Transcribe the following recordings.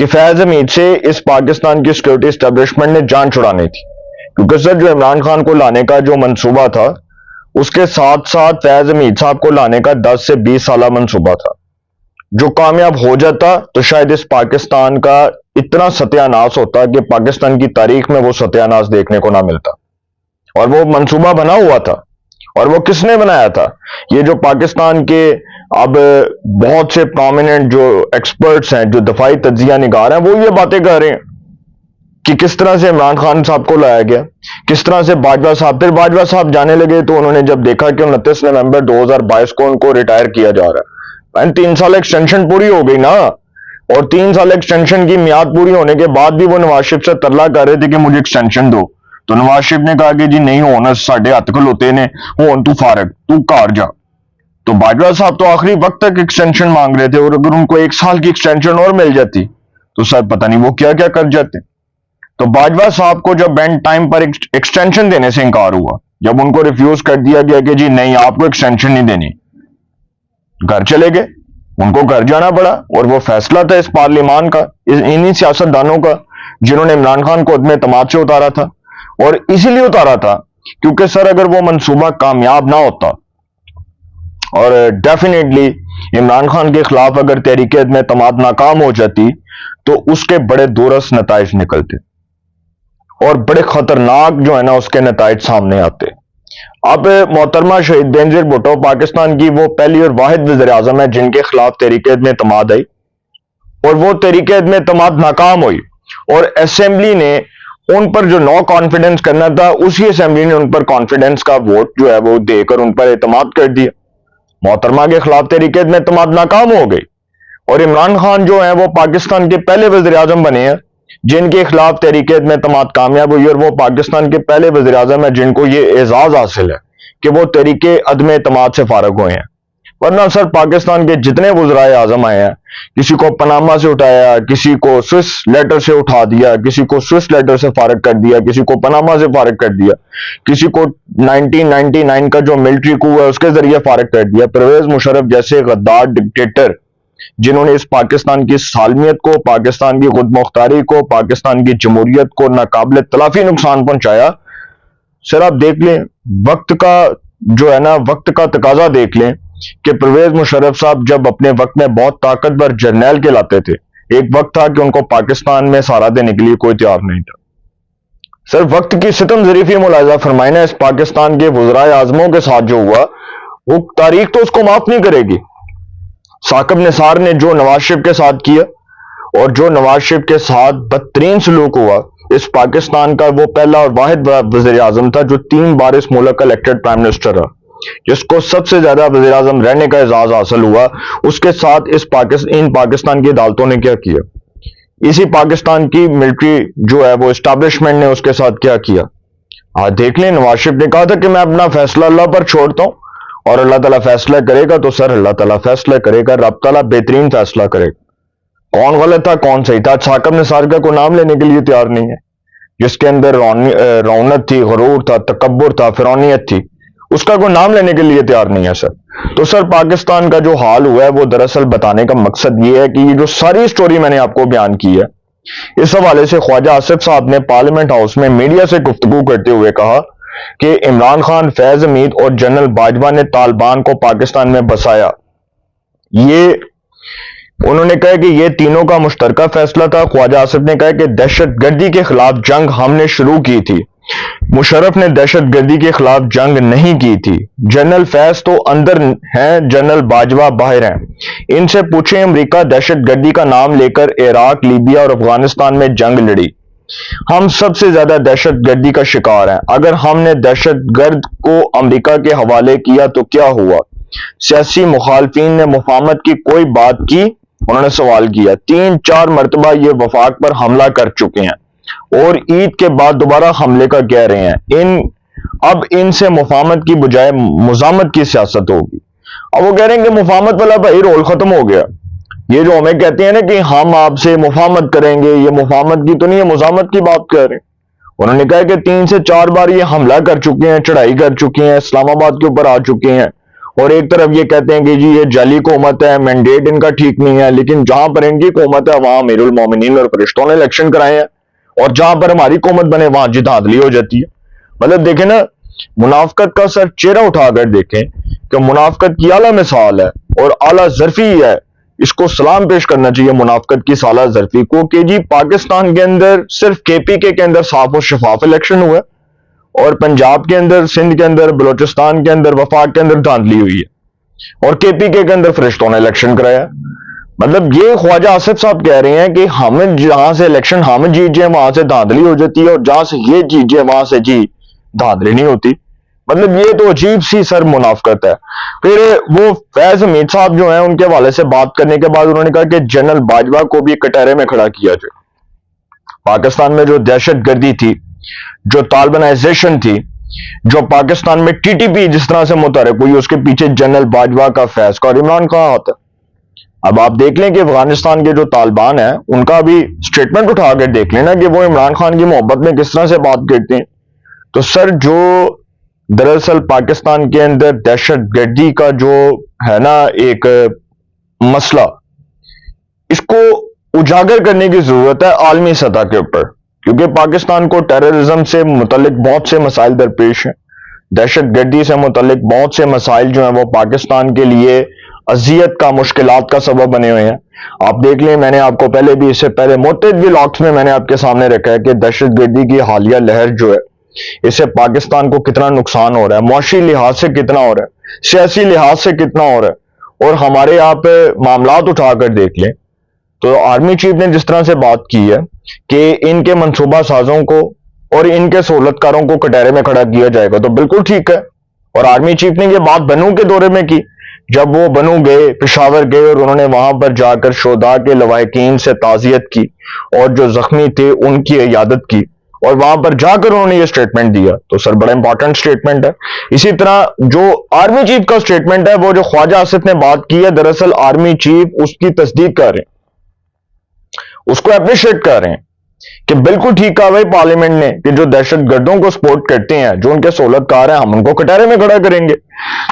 کہ فیض حمید سے اس پاکستان کی سیکورٹی اسٹیبلشمنٹ نے جان چھڑانی تھی، کیونکہ سر جو عمران خان کو لانے کا جو منصوبہ تھا اس کے ساتھ ساتھ فیض حمید صاحب کو لانے کا 10 سے 20 سالہ منصوبہ تھا، جو کامیاب ہو جاتا تو شاید اس پاکستان کا اتنا ستیہ ناش ہوتا کہ پاکستان کی تاریخ میں وہ ستیہ ناش دیکھنے کو نہ ملتا۔ اور وہ منصوبہ بنا ہوا تھا، اور وہ کس نے بنایا تھا؟ یہ جو پاکستان کے اب بہت سے پرومیننٹ جو ایکسپرٹس ہیں، جو دفاعی تجزیہ نگار ہیں، وہ یہ باتیں کر رہے ہیں کہ کس طرح سے عمران خان صاحب کو لایا گیا، کس طرح سے باجوہ صاحب، پھر باجوہ صاحب جانے لگے تو انہوں نے جب دیکھا کہ 29 نومبر 2022 کو ان کو ریٹائر کیا جا رہا ہے، 3 سال ایکسٹینشن پوری ہو گئی نا، اور 3 سال ایکسٹینشن کی میعاد پوری ہونے کے بعد بھی وہ نواز شریف سے ترلا کر رہے تھے کہ مجھے ایکسٹینشن دو، تو نواز شریف نے کہا کہ جی نہیں ہونا، ساڈے ہاتھ کھلوتے نے، ہون تو فارغ، تو گھر جا۔ تو باجوہ صاحب تو آخری وقت تک ایکسٹینشن مانگ رہے تھے، اور اگر ان کو 1 سال کی ایکسٹینشن اور مل جاتی تو سر پتہ نہیں وہ کیا کیا کر جاتے۔ تو باجوہ صاحب کو جب اینڈ ٹائم پر ایکسٹینشن دینے سے انکار ہوا، جب ان کو ریفیوز کر دیا گیا کہ جی نہیں آپ کو ایکسٹینشن نہیں دینی، گھر چلے گئے، ان کو گھر جانا پڑا، اور وہ فیصلہ تھا اس پارلیمان کا، انہی سیاست دانوں کا جنہوں نے عمران خان کو عدم اعتماد سے اتارا تھا، اور اسی لیے اتارا تھا کیونکہ سر اگر وہ منصوبہ کامیاب نہ ہوتا اور ڈیفینیٹلی عمران خان کے خلاف اگر تحریک عدم اعتماد ناکام ہو جاتی تو اس کے بڑے دورس نتائج نکلتے، اور بڑے خطرناک جو ہے نا اس کے نتائج سامنے آتے۔ اب محترمہ شہید بینظیر بھٹو پاکستان کی وہ پہلی اور واحد وزیر اعظم ہے جن کے خلاف تحریک عدم اعتماد آئی، اور وہ تحریک عدم اعتماد ناکام ہوئی، اور اسمبلی نے ان پر جو نو کانفیڈنس کرنا تھا، اسی اسمبلی نے ان پر کانفیڈنس کا ووٹ جو ہے وہ دے کر ان پر اعتماد کر دیا۔ محترمہ کے خلاف تحریک عدم اعتماد ناکام ہو گئی، اور عمران خان جو ہیں وہ پاکستان کے پہلے وزیر اعظم بنے ہیں جن کے خلاف تحریک عدم اعتماد کامیاب ہوئی، اور وہ پاکستان کے پہلے وزیر اعظم ہیں جن کو یہ اعزاز حاصل ہے کہ وہ تحریک عدم اعتماد سے فارغ ہوئے ہیں۔ ورنہ سر پاکستان کے جتنے وزرائے اعظم آئے ہیں، کسی کو پناما سے اٹھایا، کسی کو سوئس لیٹر سے اٹھا دیا، کسی کو سوئس لیٹر سے فارغ کر دیا، کسی کو پناما سے فارغ کر دیا، کسی کو 1999 کا جو ملٹری کو ہے اس کے ذریعے فارغ کر دیا۔ پرویز مشرف جیسے غدار ڈکٹیٹر جنہوں نے اس پاکستان کی سالمیت کو، پاکستان کی خود مختاری کو، پاکستان کی جمہوریت کو ناقابل تلافی نقصان پہنچایا، سر آپ دیکھ لیں وقت کا جو ہے نا، وقت کا تقاضا دیکھ لیں کہ پرویز مشرف صاحب جب اپنے وقت میں بہت طاقتور جرنیل کہلاتے تھے، ایک وقت تھا کہ ان کو پاکستان میں سہارا دینے کے لیے کوئی تیار نہیں تھا۔ سر وقت کی ستم ظریفی ملاحظہ فرمائیں نا، اس پاکستان کے وزرائے اعظموں کے ساتھ جو ہوا وہ تاریخ تو اس کو معاف نہیں کرے گی۔ ثاقب نثار نے جو نواز شریف کے ساتھ کیا، اور جو نواز شریف کے ساتھ بدترین سلوک ہوا، اس پاکستان کا وہ پہلا اور واحد وزیر اعظم تھا جو 3 بار اس ملک کا الیکٹڈ پرائم منسٹر رہا، جس کو سب سے زیادہ وزیر اعظم رہنے کا اعزاز حاصل ہوا، اس کے ساتھ ان پاکستان کی عدالتوں نے کیا کیا، اسی پاکستان کی ملٹری جو ہے وہ اسٹیبلشمنٹ نے اس کے ساتھ کیا کیا۔ آج دیکھ لیں نواز شریف نے کہا تھا کہ میں اپنا فیصلہ اللہ پر چھوڑتا ہوں، اور اللہ تعالیٰ فیصلہ کرے گا تو سر اللہ تعالیٰ فیصلہ کرے گا، رب تعالیٰ بہترین فیصلہ کرے گا۔ کون غلط تھا کون صحیح تھا، ثاقب نثار کا کوئی نام لینے کے لیے تیار نہیں ہے، جس کے اندر رونت تھی، غرور تھا، تکبر تھا، فرعونیت تھی، اس کا کوئی نام لینے کے لیے تیار نہیں ہے سر۔ تو سر پاکستان کا جو حال ہوا ہے وہ دراصل بتانے کا مقصد یہ ہے کہ یہ جو ساری سٹوری میں نے آپ کو بیان کی ہے، اس حوالے سے خواجہ آصف صاحب نے پارلیمنٹ ہاؤس میں میڈیا سے گفتگو کرتے ہوئے کہا کہ عمران خان، فیض حمید اور جنرل باجوہ نے طالبان کو پاکستان میں بسایا۔ یہ انہوں نے کہا کہ یہ تینوں کا مشترکہ فیصلہ تھا۔ خواجہ آصف نے کہا کہ دہشت گردی کے خلاف جنگ ہم نے شروع کی تھی، مشرف نے دہشت گردی کے خلاف جنگ نہیں کی تھی۔ جنرل فیض تو اندر ہیں، جنرل باجوہ باہر ہیں، ان سے پوچھیں امریکہ دہشت گردی کا نام لے کر عراق، لیبیا اور افغانستان میں جنگ لڑی، ہم سب سے زیادہ دہشت گردی کا شکار ہیں، اگر ہم نے دہشت گرد کو امریکہ کے حوالے کیا تو کیا ہوا؟ سیاسی مخالفین نے مفاہمت کی کوئی بات کی؟ انہوں نے سوال کیا۔ 3-4 مرتبہ یہ وفاق پر حملہ کر چکے ہیں اور عید کے بعد دوبارہ حملے کا کہہ رہے ہیں، اب ان سے مفاہمت کی بجائے مزاحمت کی سیاست ہوگی۔ اب وہ کہہ رہے ہیں کہ مفاہمت والا بھائی رول ختم ہو گیا، یہ جو ہمیں کہتے ہیں نا کہ ہم آپ سے مفاہمت کریں گے، یہ مفاہمت کی تو نہیں، یہ مزاحمت کی بات کر رہے ہیں۔ انہوں نے کہا کہ 3 سے 4 بار یہ حملہ کر چکے ہیں، چڑھائی کر چکے ہیں، اسلام آباد کے اوپر آ چکے ہیں، اور ایک طرف یہ کہتے ہیں کہ جی یہ جعلی حکومت ہے, مینڈیٹ ان کا ٹھیک نہیں ہے, لیکن جہاں پر ان کی حکومت ہے وہاں امیر المومنین اور فرشتوں نے الیکشن کرائے ہیں, اور جہاں پر ہماری حکومت بنے وہاں جی دھاندلی ہو جاتی ہے. مطلب دیکھیں نا, منافقت کا سر چہرہ اٹھا کر دیکھیں کہ منافقت کی اعلیٰ مثال ہے اور اعلیٰ ظرفی ہے. اس کو سلام پیش کرنا چاہیے منافقت کی اعلیٰ ظرفی کو کہ جی پاکستان کے اندر صرف کے پی کے اندر صاف و شفاف الیکشن ہوا ہے, اور پنجاب کے اندر, سندھ کے اندر, بلوچستان کے اندر, وفاق کے اندر دھاندلی ہوئی ہے, اور کے پی کے اندر فرشتوں نے الیکشن کرایا. مطلب یہ خواجہ آصف صاحب کہہ رہے ہیں کہ ہم جہاں سے الیکشن ہم جیت جائیں وہاں سے دھاندلی ہو جاتی ہے, اور جہاں سے یہ جیت جائے وہاں سے جی دھاندلی نہیں ہوتی. مطلب یہ تو عجیب سی سر منافقت ہے. پھر وہ فیض حمید صاحب جو ہیں ان کے حوالے سے بات کرنے کے بعد انہوں نے کہا کہ جنرل باجوہ کو بھی کٹہرے میں کھڑا کیا جائے. پاکستان میں جو دہشت گردی تھی, جو طالبانائزیشن تھی, جو پاکستان میں ٹی ٹی پی جس طرح سے متحرک ہوئی, اس کے پیچھے جنرل باجوہ کا, فیض کا اور عمران خان ہوتا ہے. اب آپ دیکھ لیں کہ افغانستان کے جو طالبان ہیں ان کا بھی سٹیٹمنٹ اٹھا کر دیکھ لینا کہ وہ عمران خان کی محبت میں کس طرح سے بات کرتے ہیں. تو سر جو دراصل پاکستان کے اندر دہشت گردی کا جو ہے نا ایک مسئلہ, اس کو اجاگر کرنے کی ضرورت ہے عالمی سطح کے اوپر, کیونکہ پاکستان کو ٹیررزم سے متعلق بہت سے مسائل درپیش ہیں, دہشت گردی سے متعلق بہت سے مسائل جو ہیں وہ پاکستان کے لیے اذیت کا, مشکلات کا سبب بنے ہوئے ہیں. آپ دیکھ لیں, میں نے آپ کو پہلے بھی, اس سے پہلے متعدد ولاگز میں نے آپ کے سامنے رکھا ہے کہ دہشت گردی کی حالیہ لہر جو ہے اس سے پاکستان کو کتنا نقصان ہو رہا ہے, معاشی لحاظ سے کتنا ہو رہا ہے, سیاسی لحاظ سے کتنا ہو رہا ہے. اور ہمارے یہاں پہ معاملات اٹھا کر دیکھ لیں تو آرمی چیف نے جس طرح سے بات کی ہے کہ ان کے منصوبہ سازوں کو اور ان کے سہولت کاروں کو کٹہرے میں کھڑا کیا جائے گا, تو بالکل ٹھیک ہے. اور آرمی چیف نے یہ بات بنو کے دورے میں کی, جب وہ بنو گئے, پشاور گئے, اور انہوں نے وہاں پر جا کر شہداء کے لواحقین سے تعزیت کی اور جو زخمی تھے ان کی عیادت کی, اور وہاں پر جا کر انہوں نے یہ سٹیٹمنٹ دیا. تو سر بڑا امپورٹنٹ سٹیٹمنٹ ہے. اسی طرح جو آرمی چیف کا سٹیٹمنٹ ہے, وہ جو خواجہ آصف نے بات کی ہے, دراصل آرمی چیف اس کی تصدیق کر رہے ہیں, اس کو اپریشیٹ کر رہے ہیں کہ بالکل ٹھیک کہا بھائی پارلیمنٹ نے کہ جو دہشت گردوں کو سپورٹ کرتے ہیں, جو ان کے سہولت کار ہیں, ہم ان کو کٹہرے میں کھڑا کریں گے.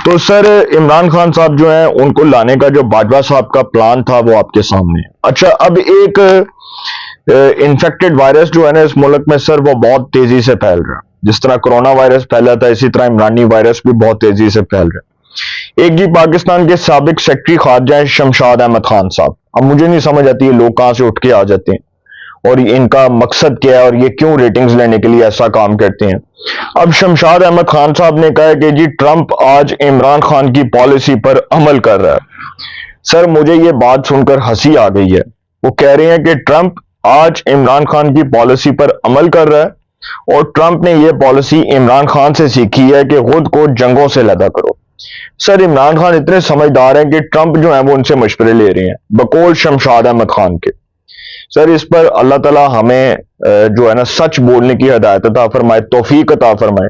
تو سر عمران خان صاحب جو ہیں ان کو لانے کا جو باجوہ صاحب کا پلان تھا وہ آپ کے سامنے ہے. اچھا, اب ایک انفیکٹڈ وائرس جو ہے نا اس ملک میں سر وہ بہت تیزی سے پھیل رہا ہے. جس طرح کرونا وائرس پھیلا تھا اسی طرح عمرانی وائرس بھی بہت تیزی سے پھیل رہا ہے. ایک جی پاکستان کے سابق سیکرٹری خارجہ ہیں شمشاد احمد خان صاحب. اب مجھے نہیں سمجھ آتی یہ لوگ کہاں سے اٹھ کے آ جاتے ہیں اور ان کا مقصد کیا ہے اور یہ کیوں ریٹنگز لینے کے لیے ایسا کام کرتے ہیں. اب شمشاد احمد خان صاحب نے کہا ہے کہ جی ٹرمپ آج عمران خان کی پالیسی پر عمل کر رہا ہے. سر مجھے یہ بات سن کر ہنسی آ گئی ہے. وہ کہہ رہے ہیں کہ ٹرمپ آج عمران خان کی پالیسی پر عمل کر رہا ہے, اور ٹرمپ نے یہ پالیسی عمران خان سے سیکھی ہے کہ خود کو جنگوں سے لدا کرو. سر عمران خان اتنے سمجھدار ہیں کہ ٹرمپ جو ہیں وہ ان سے مشورے لے رہے ہیں بقول شمشاد احمد خان کے. سر اس پر اللہ تعالیٰ ہمیں جو ہے نا سچ بولنے کی ہدایت عطا فرمائے, توفیق عطا فرمائے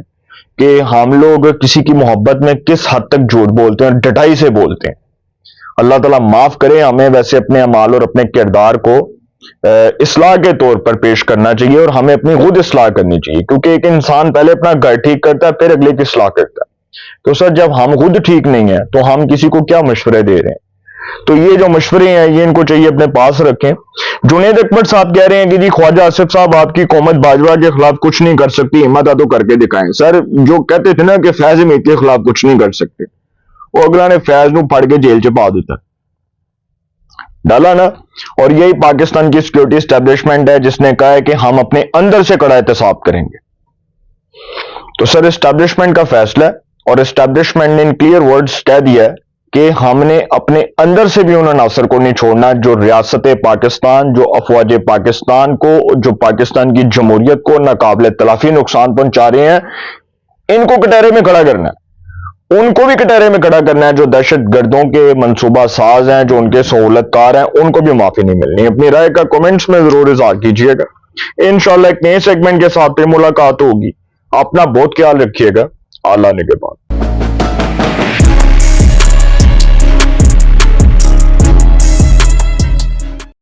کہ ہم لوگ کسی کی محبت میں کس حد تک جھوٹ بولتے ہیں اور ڈٹائی سے بولتے ہیں. اللہ تعالیٰ معاف کرے ہمیں. ویسے اپنے اعمال اور اپنے کردار کو اصلاح کے طور پر پیش کرنا چاہیے, اور ہمیں اپنی خود اصلاح کرنی چاہیے, کیونکہ ایک انسان پہلے اپنا گھر ٹھیک کرتا ہے پھر اگلے کی اصلاح کرتا ہے. تو سر جب ہم خود ٹھیک نہیں ہیں تو ہم کسی کو کیا مشورے دے رہے ہیں؟ تو یہ جو مشورے ہیں یہ ان کو چاہیے اپنے پاس رکھیں. جنید اکبر صاحب کہہ رہے ہیں کہ جی خواجہ آصف صاحب آپ کی قومت باجوہ کے خلاف کچھ نہیں کر سکتی, ہمت تو کر کے دکھائیں. سر جو کہتے تھے نا کہ فیض حمید کے خلاف کچھ نہیں کر سکتے, وہ اگلا نے فیض نو پھڑ کے جیل چ پا دیتا ڈالا نا. اور یہی پاکستان کی سیکورٹی اسٹیبلشمنٹ ہے جس نے کہا ہے کہ ہم اپنے اندر سے کڑا احتساب کریں گے. تو سر اسٹیبلشمنٹ کا فیصلہ ہے, اور اسٹیبلشمنٹ نے ان کلیئر ورڈز کہہ دیا ہے کہ ہم نے اپنے اندر سے بھی ان عناصر کو نہیں چھوڑنا جو ریاست پاکستان, جو افواج پاکستان کو, جو پاکستان کی جمہوریت کو ناقابل تلافی نقصان پہنچا رہے ہیں. ان کو کٹہرے میں کھڑا کرنا ہے, ان کو بھی کٹہرے میں کھڑا کرنا ہے. جو دہشت گردوں کے منصوبہ ساز ہیں, جو ان کے سہولت کار ہیں, ان کو بھی معافی نہیں ملنی. اپنی رائے کا کومنٹس میں ضرور اظہار کیجیے گا. انشاءاللہ ایک نئے سیگمنٹ کے ساتھ پھر ملاقات ہوگی. اپنا بہت خیال رکھیے گا. اللہ نے کے بعد